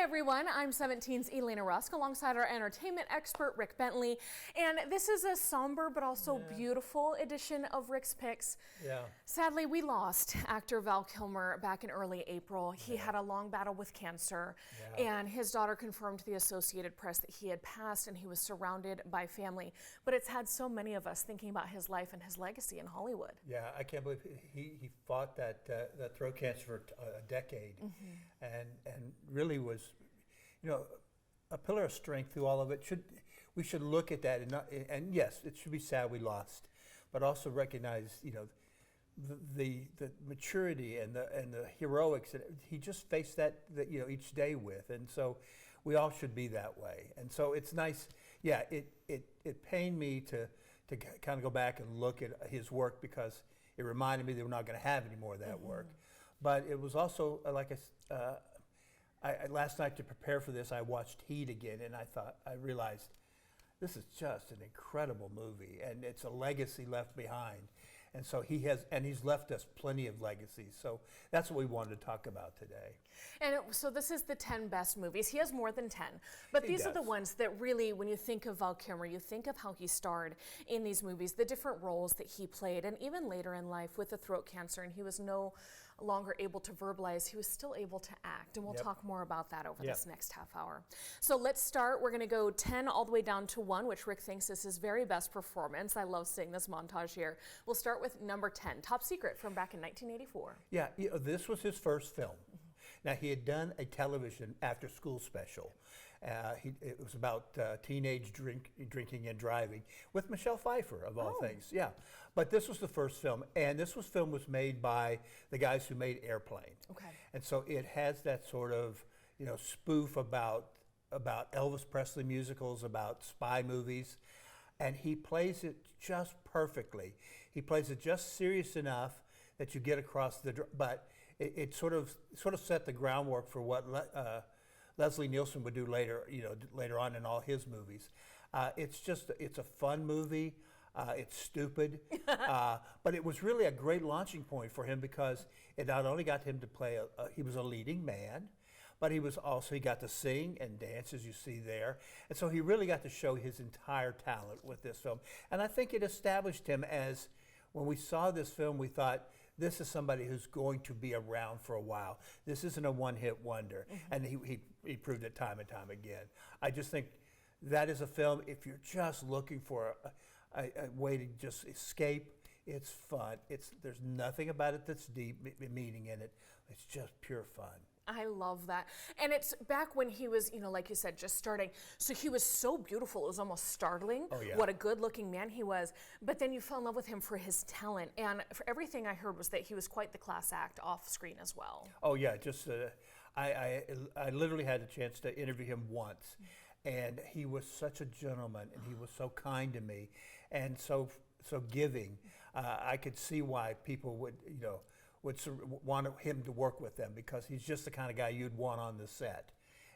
everyone, I'm 17's Elaina Rusk alongside our entertainment expert Rick Bentley, and this is a somber but also beautiful edition of Rick's Picks. Yeah. Sadly, we lost actor Val Kilmer back in early April. He had a long battle with cancer, and his daughter confirmed to the Associated Press that he had passed and he was surrounded by family. But it's had so many of us thinking about his life and his legacy in Hollywood. Yeah, I can't believe he fought that throat cancer for a decade, and really was, a pillar of strength through all of it. We should look at that and yes, it should be sad we lost, but also recognize the maturity and the heroics that he just faced that each day with, and so we all should be that way. And so it's nice. Yeah, it pained me to kind of go back and look at his work because it reminded me that we're not going to have any more of that work. But it was also like last night to prepare for this, I watched Heat again, and I realized this is just an incredible movie, and it's a legacy left behind. And so he's left us plenty of legacies. So that's what we wanted to talk about today. And so this is the 10 best movies. He has more than 10, but these are the ones that really, when you think of Val Kilmer, you think of how he starred in these movies, the different roles that he played, and even later in life with the throat cancer, and he was no longer able to verbalize, he was still able to act. And we'll talk more about that over this next half hour. So let's start. We're going to go 10 all the way down to 1, which Rick thinks is his very best performance. I love seeing this montage here. We'll start with number 10, Top Secret, from back in 1984. Yeah, this was his first film. Now, he had done a television after-school special. It was about teenage drinking and driving with Michelle Pfeiffer, of all things. Yeah, but this was the first film, and this film was made by the guys who made Airplane. Okay. And so it has that sort of spoof about Elvis Presley musicals, about spy movies. And he plays it just perfectly. He plays it just serious enough that you get across but it sort of set the groundwork for what Leslie Nielsen would do later on in all his movies. It's a fun movie. It's stupid, but it was really a great launching point for him because it not only got him to play he was a leading man, but he got to sing and dance, as you see there. And so he really got to show his entire talent with this film. And I think it established him as, when we saw this film, we thought, this is somebody who's going to be around for a while. This isn't a one-hit wonder. And he proved it time and time again. I just think that is a film, if you're just looking for a way to just escape, it's fun. There's nothing about it that's deep meaning in it. It's just pure fun. I love that. And it's back when he was, like you said, just starting. So he was so beautiful. It was almost startling what a good looking man he was. But then you fell in love with him for his talent. And for everything I heard was that he was quite the class act off screen as well. Oh yeah, just I literally had a chance to interview him once. And he was such a gentleman, and he was so kind to me and so giving. I could see why people would want him to work with them, because he's just the kind of guy you'd want on the set.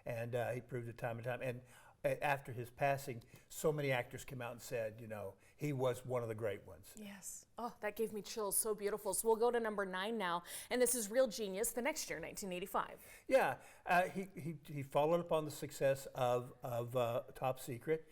And he proved it time and time. And after his passing, so many actors came out and said, he was one of the great ones. Yes. Oh, that gave me chills. So beautiful. So we'll go to number 9 now. And this is Real Genius, the next year, 1985. Yeah. He followed up on the success of Top Secret.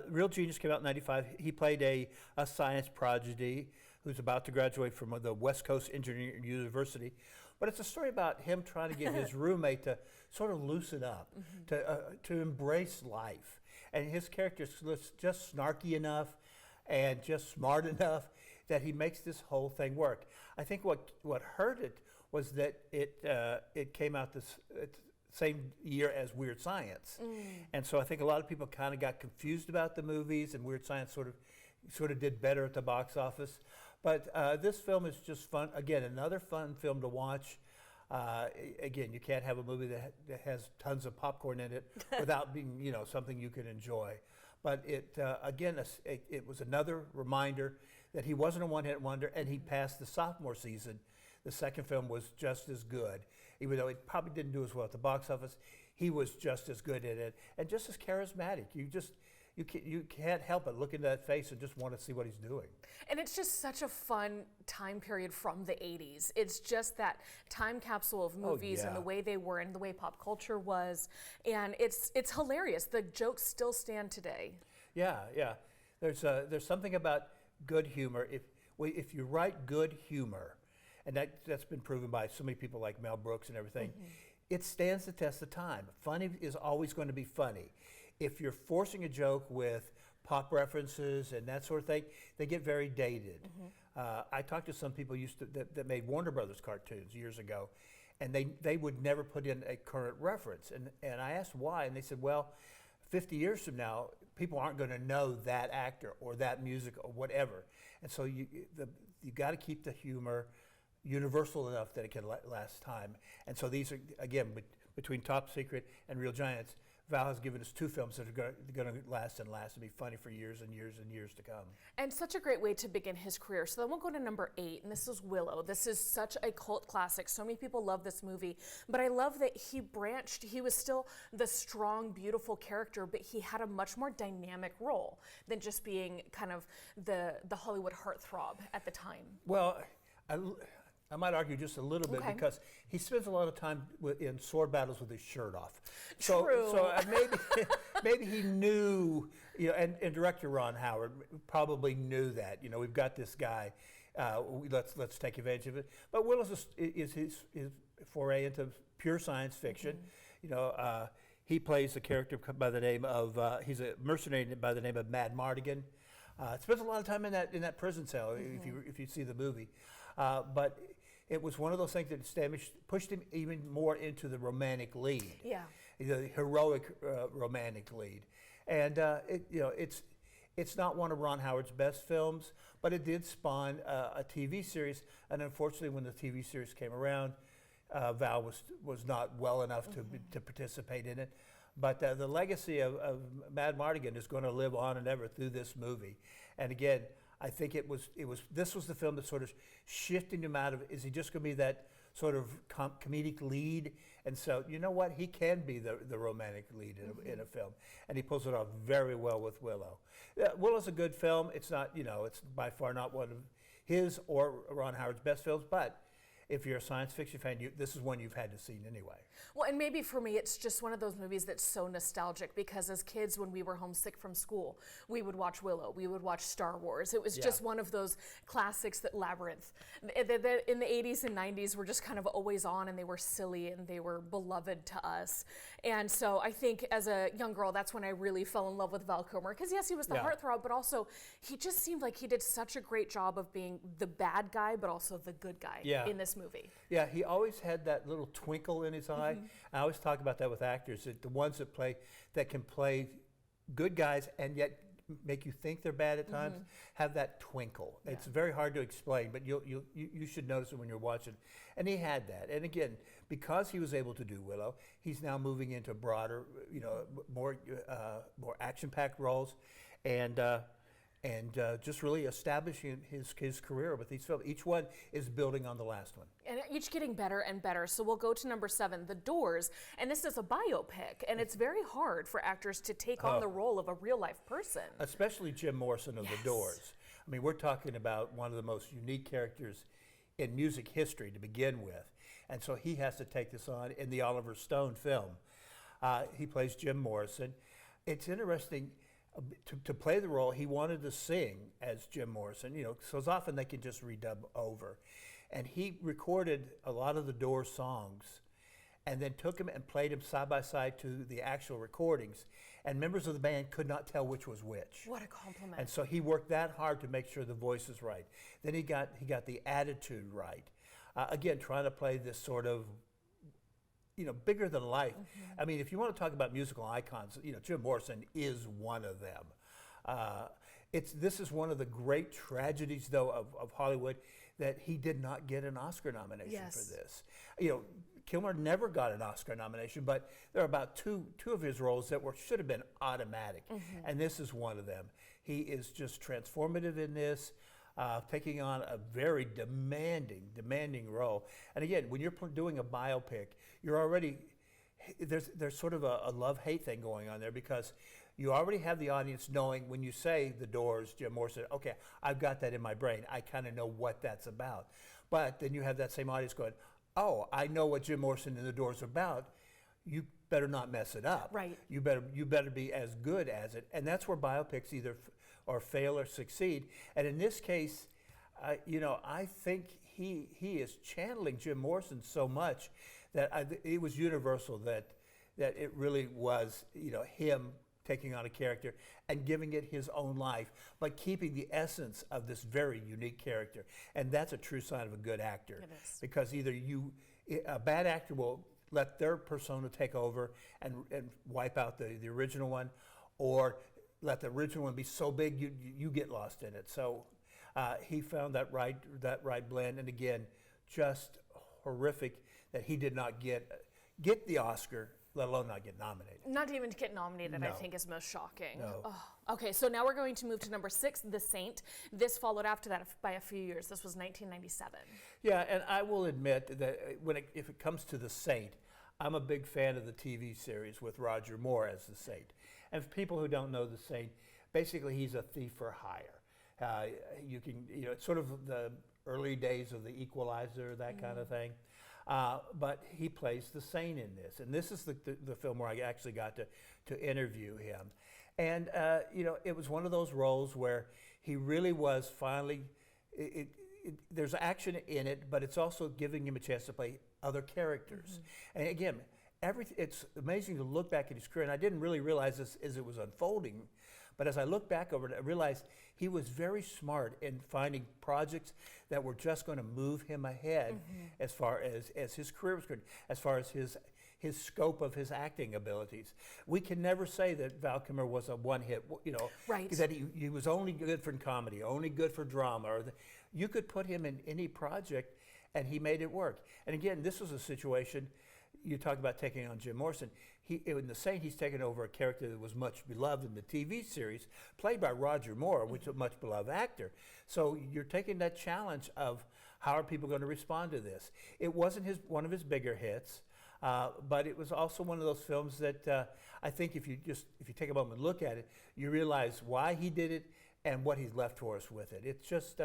Real Genius came out in 95. He played a science prodigy who's about to graduate from the West Coast Engineering University. But it's a story about him trying to get his roommate to sort of loosen up, to embrace life. And his character is just snarky enough and just smart enough that he makes this whole thing work. I think what hurt it was that it came out this same year as Weird Science. And so I think a lot of people kind of got confused about the movies, and Weird Science sort of did better at the box office. But this film is just fun. Again, another fun film to watch. Again, you can't have a movie that has tons of popcorn in it without being, something you can enjoy. But it was another reminder that he wasn't a one-hit wonder, and he passed the sophomore season. The second film was just as good. Even though it probably didn't do as well at the box office, he was just as good at it and just as charismatic. you can't help but look into that face and just want to see what he's doing. And it's just such a fun time period from the 80s. It's just that time capsule of movies and the way they were and the way pop culture was. And it's hilarious. The jokes still stand today. Yeah, yeah. There's something about good humor. If you write good humor, and that's been proven by so many people like Mel Brooks and everything, it stands the test of time. Funny is always going to be funny. If you're forcing a joke with pop references and that sort of thing, they get very dated. I talked to some people that made Warner Brothers cartoons years ago, and they would never put in a current reference. And I asked why, and they said, well, 50 years from now, people aren't going to know that actor or that music or whatever. And so you got to keep the humor universal enough that it can last time. And so these are, again, between Top Secret and Real Giants, Val has given us two films that are going to last and be funny for years and years and years to come. And such a great way to begin his career. So then we'll go to number 8, and this is Willow. This is such a cult classic. So many people love this movie, but I love that he branched. He was still the strong, beautiful character, but he had a much more dynamic role than just being kind of the Hollywood heartthrob at the time. Well, I might argue just a little bit because he spends a lot of time in sword battles with his shirt off. True. So maybe he knew, and director Ron Howard probably knew that. We've got this guy. Let's take advantage of it. But Willow's is his foray into pure science fiction. He plays a character by the name of he's a mercenary by the name of Mad Mardigan. Spends a lot of time in that prison cell if you see the movie, but it was one of those things that pushed him even more into the romantic lead. Yeah. The heroic romantic lead. And it's not one of Ron Howard's best films, but it did spawn a TV series. And unfortunately, when the TV series came around, Val was not well enough to participate in it. But the legacy of Mad Mardigan is going to live on and ever through this movie. And again, I think this was the film that sort of shifted him out of, is he just going to be that sort of comedic lead? And so, you know what? He can be the romantic lead in a film. And he pulls it off very well with Willow. Willow's a good film. It's not, it's by far not one of his or Ron Howard's best films, but if you're a science fiction fan, this is one you've had to see anyway. Well, and maybe for me, it's just one of those movies that's so nostalgic because as kids, when we were homesick from school, we would watch Willow, we would watch Star Wars. It was just one of those classics that Labyrinth, that in the 80s and 90s were just kind of always on, and they were silly and they were beloved to us. And so I think as a young girl, that's when I really fell in love with Val Kilmer because yes, he was the heartthrob, but also he just seemed like he did such a great job of being the bad guy, but also the good guy in this movie. Yeah, he always had that little twinkle in his eye. I always talk about that with actors, that the ones that can play good guys and yet make you think they're bad at times have that twinkle. Yeah. It's very hard to explain, but you should notice it when you're watching. And he had that. And again, because he was able to do Willow, he's now moving into broader, more action-packed roles, and just really establishing his career with these films. Each one is building on the last one. And each getting better and better. So we'll go to number 7, The Doors. And this is a biopic. And it's very hard for actors to take on the role of a real-life person. Especially Jim Morrison of The Doors. I mean, we're talking about one of the most unique characters in music history to begin with. And so he has to take this on in the Oliver Stone film. He plays Jim Morrison. It's interesting. To play the role, he wanted to sing as Jim Morrison, so as often they can just redub over. And he recorded a lot of the Doors songs and then took them and played them side by side to the actual recordings. And members of the band could not tell which was which. What a compliment. And so he worked that hard to make sure the voice is right. Then he got the attitude right. Again, trying to play this sort of bigger than life. I mean, if you want to talk about musical icons, Jim Morrison is one of them. This is one of the great tragedies, though, of Hollywood, that he did not get an Oscar nomination for this. Kilmer never got an Oscar nomination, but there are about two of his roles that should have been automatic, and this is one of them. He is just transformative in this. Taking on a very demanding role. And again, when you're doing a biopic, you're already, there's sort of a love-hate thing going on there because, You already have the audience knowing when you say The Doors, Jim Morrison, okay, I've got that in my brain. I kind of know what that's about. But then you have that same audience going, oh, I know what Jim Morrison and The Doors are about. You better not mess it up. Right. You better be as good as it. And that's where biopics either or fail or succeed. And in this case, I think he is channeling Jim Morrison so much that it was universal that it really was him taking on a character and giving it his own life, but keeping the essence of this very unique character. And that's a true sign of a good actor. It is. Because either a bad actor will let their persona take over and wipe out the original one, or let the original one be so big you get lost in it. So he found that right blend, and again, just horrific that he did not get the Oscar, let alone not get nominated. Not even to get nominated, No. I think, is most shocking. No. Oh. Okay, so now we're going to move to number 6, The Saint. This followed after that by a few years. This was 1997. Yeah, and I will admit that if it comes to The Saint, I'm a big fan of the TV series with Roger Moore as the Saint. And for people who don't know the Saint, basically he's a thief for hire. It's sort of the early days of the Equalizer, that kind of thing. But he plays the Saint in this. And this is the film where I actually got to interview him. And, it was one of those roles where he really was finally, there's action in it, but it's also giving him a chance to play other characters. And again, it's amazing to look back at his career, and I didn't really realize this as it was unfolding, but as I look back over it, I realized he was very smart in finding projects that were just going to move him ahead as far as his career was concerned, as far as his scope of his acting abilities. We can never say that Val Kilmer was a one-hit, Right. that he was only good for comedy, only good for drama. You could put him in any project, and he made it work. And again, this was a situation, you talk about taking on Jim Morrison. In The Saint, he's taken over a character that was much beloved in the TV series, played by Roger Moore, which is a much beloved actor. So you're taking that challenge of how are people going to respond to this. It wasn't one of his bigger hits, but it was also one of those films that I think if you take a moment and look at it, you realize why he did it and what he's left for us with it. It's just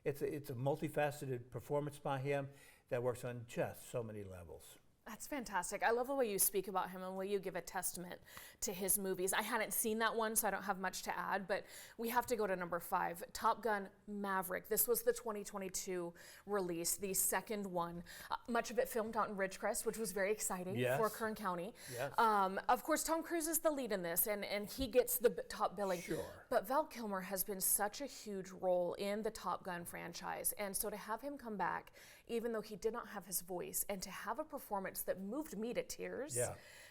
it's a multifaceted performance by him that works on just so many levels. That's fantastic. I love the way you speak about him and the way you give a testament to his movies. I hadn't seen that one, so I don't have much to add, but we have to go to number 5, Top Gun Maverick. This was the 2022 release, the second one. Much of it filmed out in Ridgecrest, which was very exciting for Kern County. Yes. Of course, Tom Cruise is the lead in this, and he gets the top billing. Sure. But Val Kilmer has been such a huge role in the Top Gun franchise, and so to have him come back, even though he did not have his voice, and to have a performance that moved me to tears,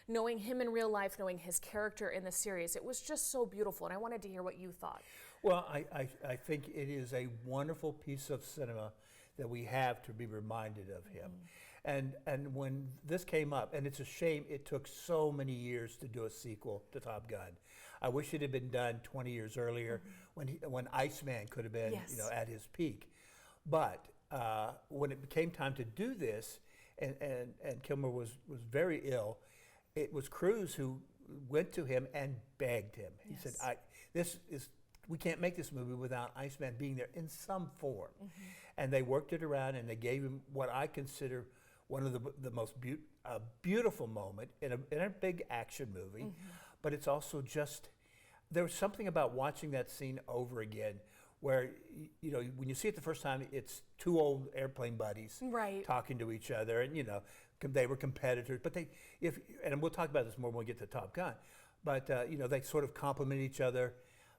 knowing him in real life, knowing his character in the series, it was just so beautiful, and I wanted to hear what you thought. Well, I think it is a wonderful piece of cinema that we have to be reminded of him. And when this came up, and it's a shame it took so many years to do a sequel to Top Gun. I wish it had been done 20 years earlier when Iceman could have been at his peak. But when it became time to do this, and Kilmer was very ill, it was Cruise who went to him and begged him. He said, we can't make this movie without Iceman being there in some form. And they worked it around, and they gave him what I consider one of the most beautiful moment in a big action movie. But it's also just, there was something about watching that scene over again where, when you see it the first time, it's two old airplane buddies talking to each other, and, they were competitors. But and we'll talk about this more when we get to Top Gun, but, they sort of complement each other.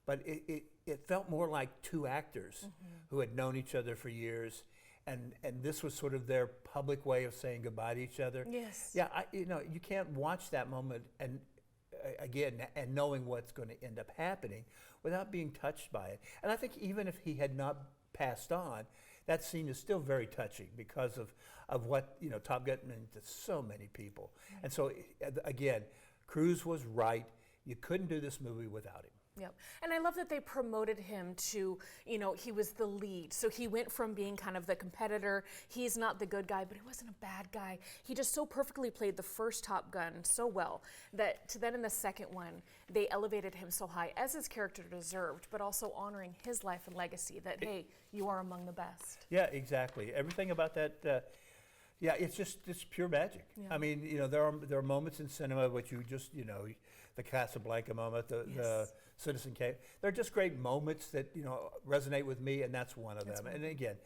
But it felt more like two actors who had known each other for years, and this was sort of their public way of saying goodbye to each other. Yes. Yeah, you can't watch that moment and knowing what's going to end up happening without being touched by it. And I think even if he had not passed on, that scene is still very touching because of what Top Gun meant to so many people. And so again, Cruise was right. You couldn't do this movie without him. Yep. And I love that they promoted him to, he was the lead. So he went from being kind of the competitor. He's not the good guy, but he wasn't a bad guy. He just so perfectly played the first Top Gun so well that then in the second one, they elevated him so high, as his character deserved, but also honoring his life and legacy that, hey, you are among the best. Yeah, exactly. Everything about that, it's pure magic. Yeah. I mean, there are moments in cinema which you just, the Casablanca moment, the Citizen Kane. They're just great moments that resonate with me, and that's one of them. And again,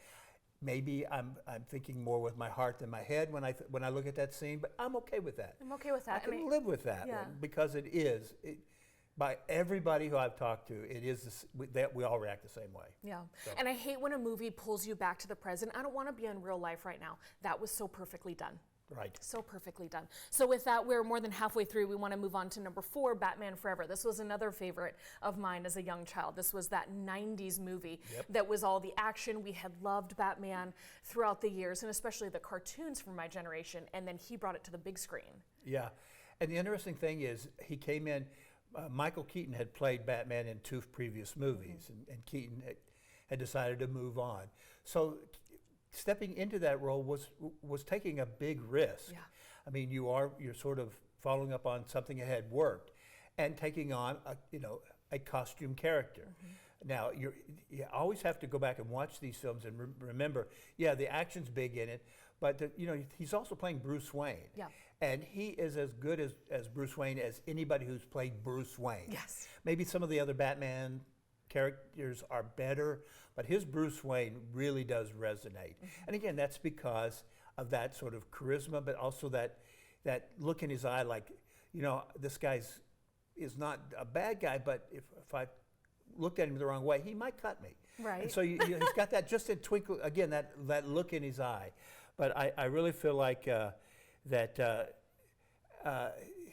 maybe I'm thinking more with my heart than my head when I look at that scene, but I'm okay with that. I'm okay with that. I can live with that because it is. By everybody who I've talked to, it is that we all react the same way. Yeah, so. And I hate when a movie pulls you back to the present. I don't want to be in real life right now. That was so perfectly done. Right. So perfectly done. So with that, we're more than halfway through. We want to move on to number 4, Batman Forever. This was another favorite of mine as a young child. This was that 90s movie that was all the action. We had loved Batman throughout the years, and especially the cartoons from my generation, and then he brought it to the big screen. Yeah, and the interesting thing is he came in, Michael Keaton had played Batman in 2 previous movies, and Keaton had decided to move on. So stepping into that role was taking a big risk. Yeah. I mean, you're sort of following up on something that had worked, and taking on a costume character. Now you always have to go back and watch these films and remember, the action's big in it, but he's also playing Bruce Wayne. Yeah. And he is as good as Bruce Wayne as anybody who's played Bruce Wayne. Yes. Maybe some of the other Batman characters are better, but his Bruce Wayne really does resonate. And again, that's because of that sort of charisma, but also that look in his eye, like, this guy's is not a bad guy, but if I looked at him the wrong way, he might cut me. Right. And so he's got that just a twinkle, again, that look in his eye. But I really feel like that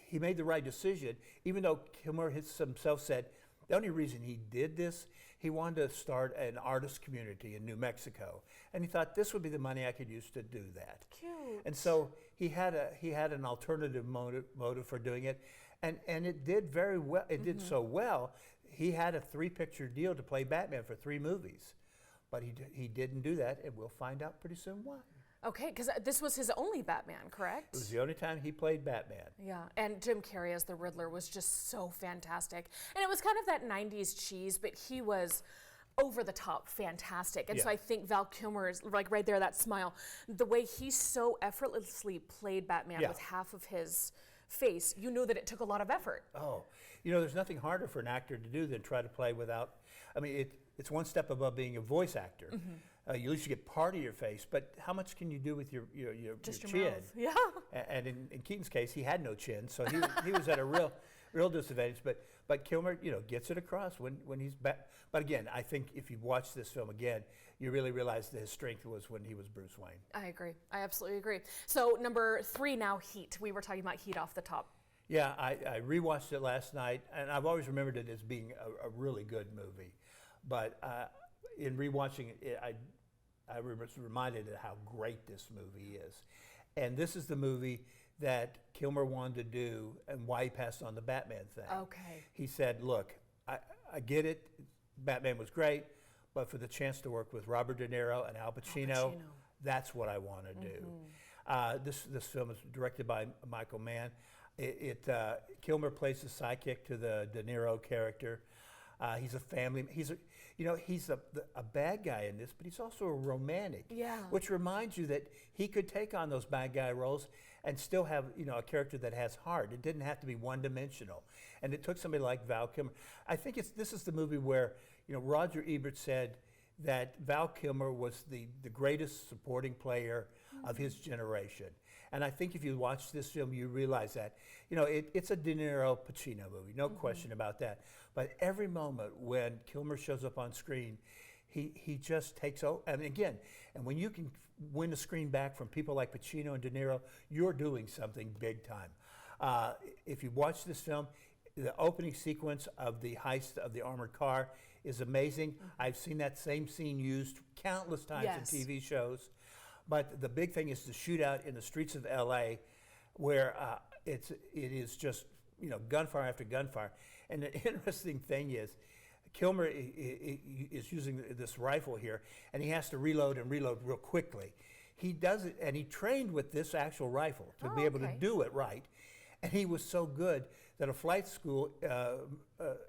he made the right decision, even though Kilmer himself said the only reason he did this, he wanted to start an artist community in New Mexico, and he thought this would be the money I could use to do that. Cute. And so he had an alternative motive for doing it, and it did very well. It did so well. He had a 3-picture deal to play Batman for 3 movies, but he didn't do that, and we'll find out pretty soon why. Okay, because this was his only Batman, correct? It was the only time he played Batman. Yeah, and Jim Carrey as the Riddler was just so fantastic. And it was kind of that 90s cheese, but he was over the top fantastic. And so I think Val Kilmer's, like right there, that smile, the way he so effortlessly played Batman with half of his face, you knew that it took a lot of effort. Oh, there's nothing harder for an actor to do than try to play without, I mean, it's one step above being a voice actor. At least you get part of your face, but how much can you do with your chin? Mouth. Yeah. And in Keaton's case, he had no chin, so he was at a real disadvantage. But Kilmer, gets it across when he's back. But again, I think if you watch this film again, you really realize that his strength was when he was Bruce Wayne. I agree. I absolutely agree. So number 3 now, Heat. We were talking about Heat off the top. Yeah, I rewatched it last night, and I've always remembered it as being a really good movie. But in rewatching it, I was reminded of how great this movie is. And this is the movie that Kilmer wanted to do and why he passed on the Batman thing. Okay. He said, look, I get it, Batman was great, but for the chance to work with Robert De Niro and Al Pacino, that's what I want to do. This film is directed by Michael Mann. Kilmer plays the sidekick to the De Niro character. He's a family. He's a bad guy in this, but he's also a romantic. Yeah. Which reminds you that he could take on those bad guy roles and still have a character that has heart. It didn't have to be one-dimensional, and it took somebody like Val Kilmer. I think this is the movie where Roger Ebert said that Val Kilmer was the greatest supporting player of his generation. And I think if you watch this film, you realize that. It's a De Niro Pacino movie, no question about that. But every moment when Kilmer shows up on screen, he just takes over. And again, when you can win the screen back from people like Pacino and De Niro, you're doing something big time. If you watch this film, the opening sequence of the heist of the armored car is amazing. I've seen that same scene used countless times in TV shows. But the big thing is the shootout in the streets of LA, where it is just gunfire after gunfire. And the interesting thing is, Kilmer is using this rifle here, and he has to reload and reload real quickly. He does it, and he trained with this actual rifle to be able to do it right. And he was so good that a flight school,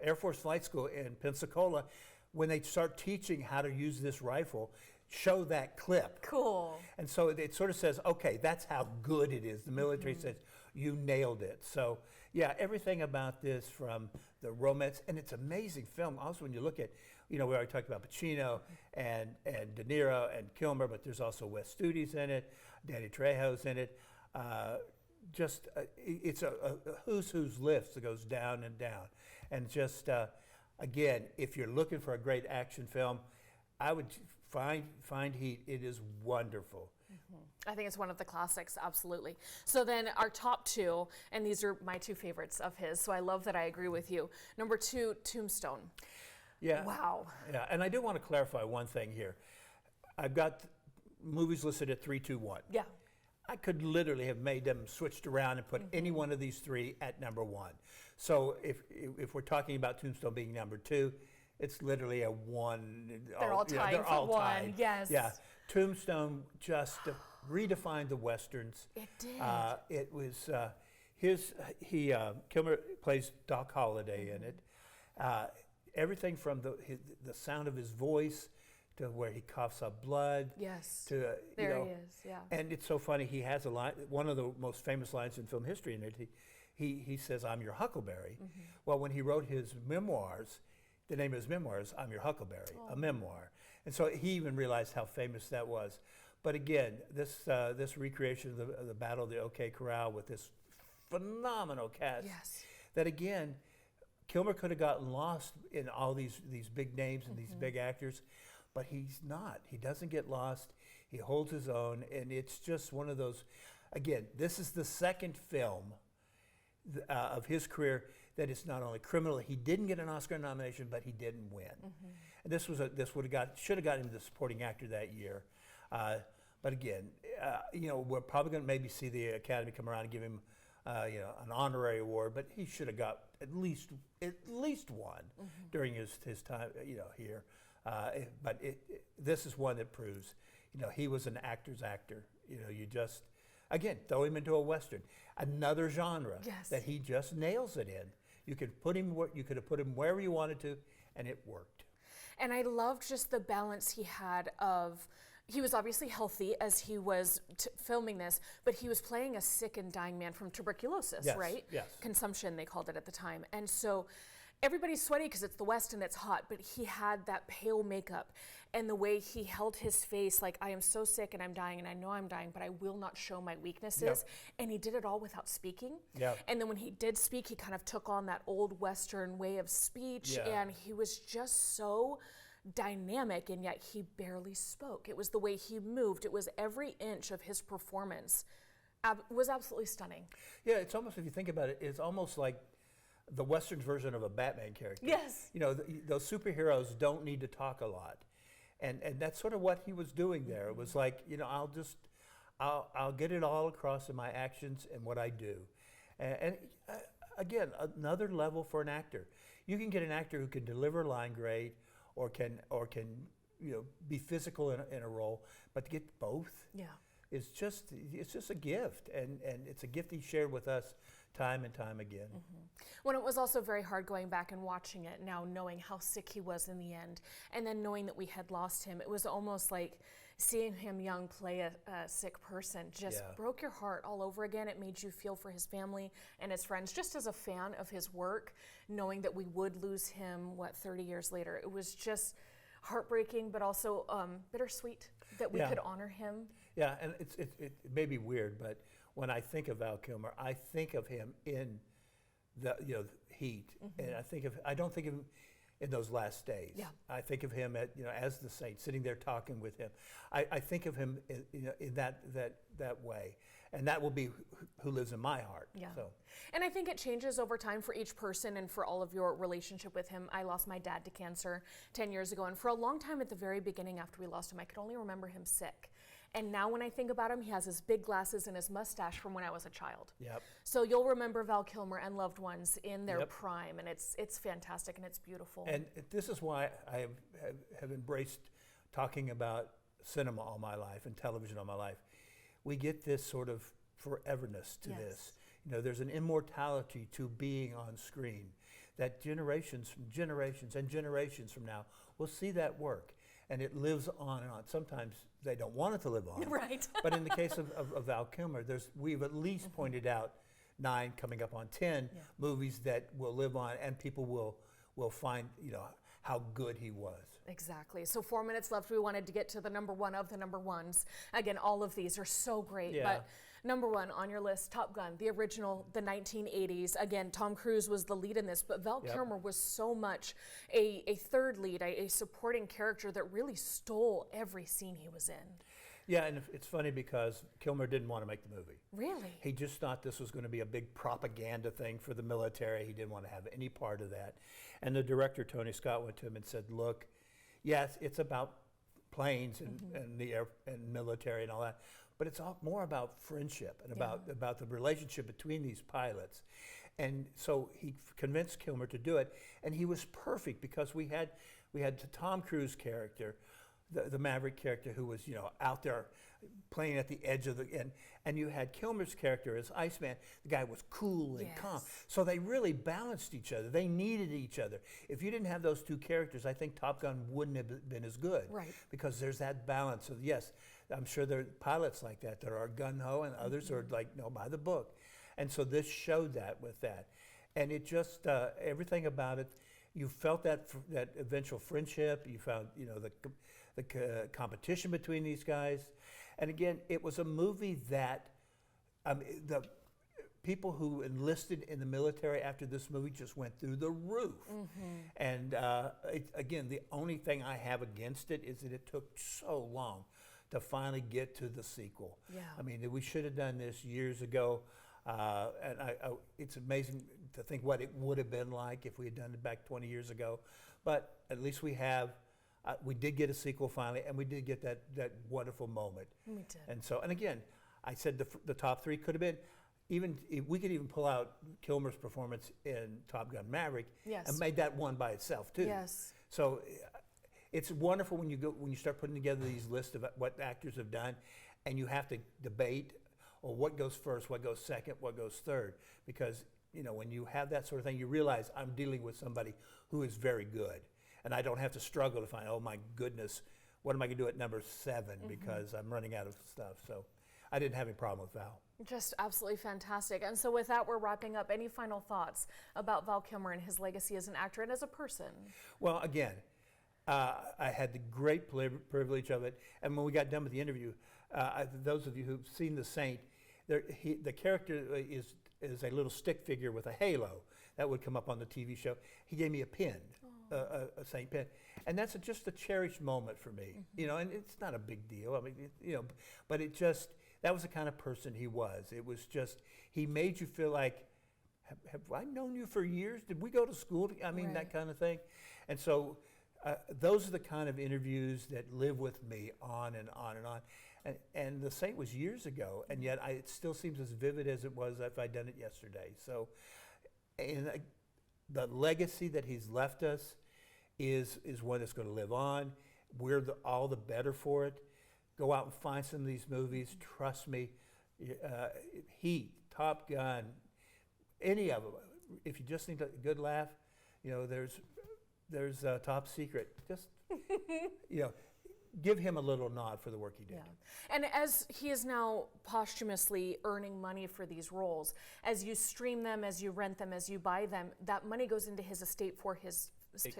Air Force flight school in Pensacola, when they start teaching how to use this rifle, show that clip. Cool. And so it sort of says, okay, that's how good it is. The military says, you nailed it. So yeah, everything about this, from the romance, and it's an amazing film. Also, when you look at, we already talked about Pacino and De Niro and Kilmer, but there's also Wes Studi's in it, Danny Trejo's in it. It's a who's list that goes down and down. And just, again, if you're looking for a great action film, I would find Heat. It is wonderful. I think it's one of the classics, absolutely. So then our top two, and these are my two favorites of his, so I love that I agree with you. Number 2, Tombstone. Yeah. Wow. Yeah, and I do want to clarify one thing here. I've got movies listed at 3, 2, 1. Yeah. I could literally have made them switched around and put any one of these 3 at number 1. So if we're talking about Tombstone being number 2, it's literally a 1. They're all tied they're for all 1. tied. Yes. Yeah. Tombstone just redefined the Westerns. It did. It was Kilmer plays Doc Holliday in it. Everything from the sound of his voice to where he coughs up blood. Yes. To there he is. Yeah. And it's so funny. He has a line. One of the most famous lines in film history in it. He says, "I'm your Huckleberry." Well, when he wrote his memoirs, the name of his memoirs, "I'm Your Huckleberry," a memoir. And so he even realized how famous that was. But again, this recreation of the Battle of the OK Corral with this phenomenal cast. Yes. That again, Kilmer could have gotten lost in all these big names and these big actors, but he's not. He doesn't get lost. He holds his own, and it's just one of those. Again, this is the second film of his career that is not only criminal. He didn't get an Oscar nomination, but he didn't win. And this should have gotten him the supporting actor that year. But again, we're probably going to maybe see the Academy come around and give him, an honorary award. But he should have got at least one during his time, here. This is one that proves, he was an actor's actor. You just, again, throw him into a Western, another genre that he just nails it in. You could have put him wherever you wanted to, and it worked. And I loved just the balance he had of, he was obviously healthy as he was filming this, but he was playing a sick and dying man from tuberculosis, right? Yes. Consumption, they called it at the time. And so everybody's sweaty because it's the West and it's hot, but he had that pale makeup and the way he held his face like, I am so sick and I'm dying and I know I'm dying, but I will not show my weaknesses. Yep. And he did it all without speaking. Yep. And then when he did speak, he kind of took on that old Western way of speech, and he was just so dynamic, and yet he barely spoke. It was the way he moved. It was every inch of his performance was absolutely stunning. Yeah, it's almost, if you think about it, it's almost like the Western version of a Batman character. Yes. Those superheroes don't need to talk a lot. And that's sort of what he was doing there. It was like, I'll get it all across in my actions and what I do. And again, another level for an actor. You can get an actor who can deliver a line great, or can be physical in a role, but to get both is just, it's just a gift, and it's a gift he shared with us time and time again. When it was also very hard going back and watching it now, knowing how sick he was in the end, and then knowing that we had lost him, it was almost like seeing him young play a sick person just broke your heart all over again. It made you feel for his family and his friends. Just as a fan of his work, knowing that we would lose him, 30 years later, it was just heartbreaking, but also bittersweet that we could honor him. Yeah, and it may be weird, but when I think of Val Kilmer, I think of him in the Heat, and I don't think of him in those last days. Yeah. I think of him as the saint, sitting there talking with him. I think of him in that way, and that will be who lives in my heart. Yeah. So. And I think it changes over time for each person and for all of your relationship with him. I lost my dad to cancer 10 years ago, and for a long time at the very beginning after we lost him, I could only remember him sick. And now when I think about him, he has his big glasses and his mustache from when I was a child. Yep. So you'll remember Val Kilmer and loved ones in their Yep. prime, and it's fantastic and it's beautiful. And this is why I have embraced talking about cinema all my life and television all my life. We get this sort of foreverness to Yes. this. You know, there's an immortality to being on screen that generations and generations from now will see that work, and it lives on and on. Sometimes they don't want it to live on. Right. But in the case of Val Kilmer, we've at least pointed out 9, coming up on 10 movies that will live on, and people will find, you know, how good he was. Exactly. So 4 minutes left. We wanted to get to the number one of the number ones. Again, all of these are so great. Yeah. But number one on your list, Top Gun, the original, the 1980s. Again, Tom Cruise was the lead in this, but Val Yep. Kilmer was so much a third lead, a supporting character that really stole every scene he was in. Yeah, and it's funny because Kilmer didn't want to make the movie. Really? He just thought this was going to be a big propaganda thing for the military. He didn't want to have any part of that. And the director, Tony Scott, went to him and said, look, yes, it's about planes and the air and military and all that, but it's all more about friendship and about the relationship between these pilots. And so he convinced Kilmer to do it, and he was perfect because we had the Tom Cruise character, the Maverick character, who was, you know, out there playing at the edge of the and you had Kilmer's character as Iceman. The guy was cool and calm. So they really balanced each other. They needed each other. If you didn't have those two characters, I think Top Gun wouldn't have been as good. Right. Because there's that balance of, yes, I'm sure there are pilots like that are gun-ho, and others are like, no, by the book. And so this showed that with that. And it just, everything about it, you felt that eventual friendship. You found, you know, the competition between these guys. And again, it was a movie that the people who enlisted in the military after this movie just went through the roof. And again, the only thing I have against it is that it took so long to finally get to the sequel. Yeah. I mean, we should have done this years ago. And it's amazing to think what it would have been like if we had done it back 20 years ago. But at least we did get a sequel finally, and we did get that wonderful moment. We did. And so, and again, I said the top 3 could have been, we could even pull out Kilmer's performance in Top Gun Maverick, Yes. and made that one by itself too. Yes. So it's wonderful when you start putting together these lists of what actors have done, and you have to debate, or what goes first, what goes second, what goes third, because, you know, when you have that sort of thing, you realize I'm dealing with somebody who is very good, and I don't have to struggle to find, oh my goodness, what am I going to do at number 7 because I'm running out of stuff. So I didn't have any problem with Val. Just absolutely fantastic. And so with that, we're wrapping up. Any final thoughts about Val Kilmer and his legacy as an actor and as a person? Well, again, I had the great privilege of it, and when we got done with the interview, those of you who've seen The Saint, the character is a little stick figure with a halo that would come up on the TV show. He gave me a pin, a Saint pin, and that's just a cherished moment for me. You know, and it's not a big deal. I mean, you know, but that was the kind of person he was. It was just, he made you feel like, have I known you for years? Did we go to school? I mean, that kind of thing. And so those are the kind of interviews that live with me on and on and on. And The Saint was years ago, and yet it still seems as vivid as it was if I'd done it yesterday. So, and the legacy that he's left us is one that's going to live on. We're all the better for it. Go out and find some of these movies. Trust me, Heat, Top Gun, any of them. If you just need a good laugh, you know, there's Top Secret. Just, you know, give him a little nod for the work he did. Yeah. And as he is now posthumously earning money for these roles, as you stream them, as you rent them, as you buy them, that money goes into his estate for his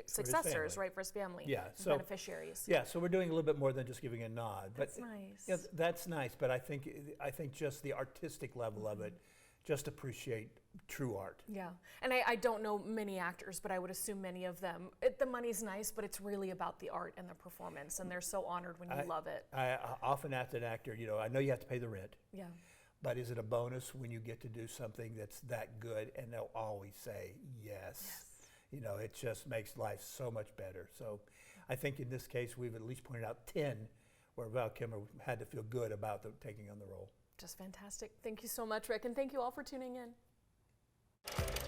successors, right, for his family, so beneficiaries. Yeah, so we're doing a little bit more than just giving a nod. That's nice. Yeah, that's nice, but I think just the artistic level of it, just appreciate true art. Yeah, and I don't know many actors, but I would assume many of them, the money's nice, but it's really about the art and the performance, and they're so honored when you love it. I often ask an actor, you know, I know you have to pay the rent. Yeah. But is it a bonus when you get to do something that's that good? And they'll always say yes. You know, it just makes life so much better. So I think in this case, we've at least pointed out 10 where Val Kilmer had to feel good about taking on the role. Just fantastic. Thank you so much, Rick, and thank you all for tuning in.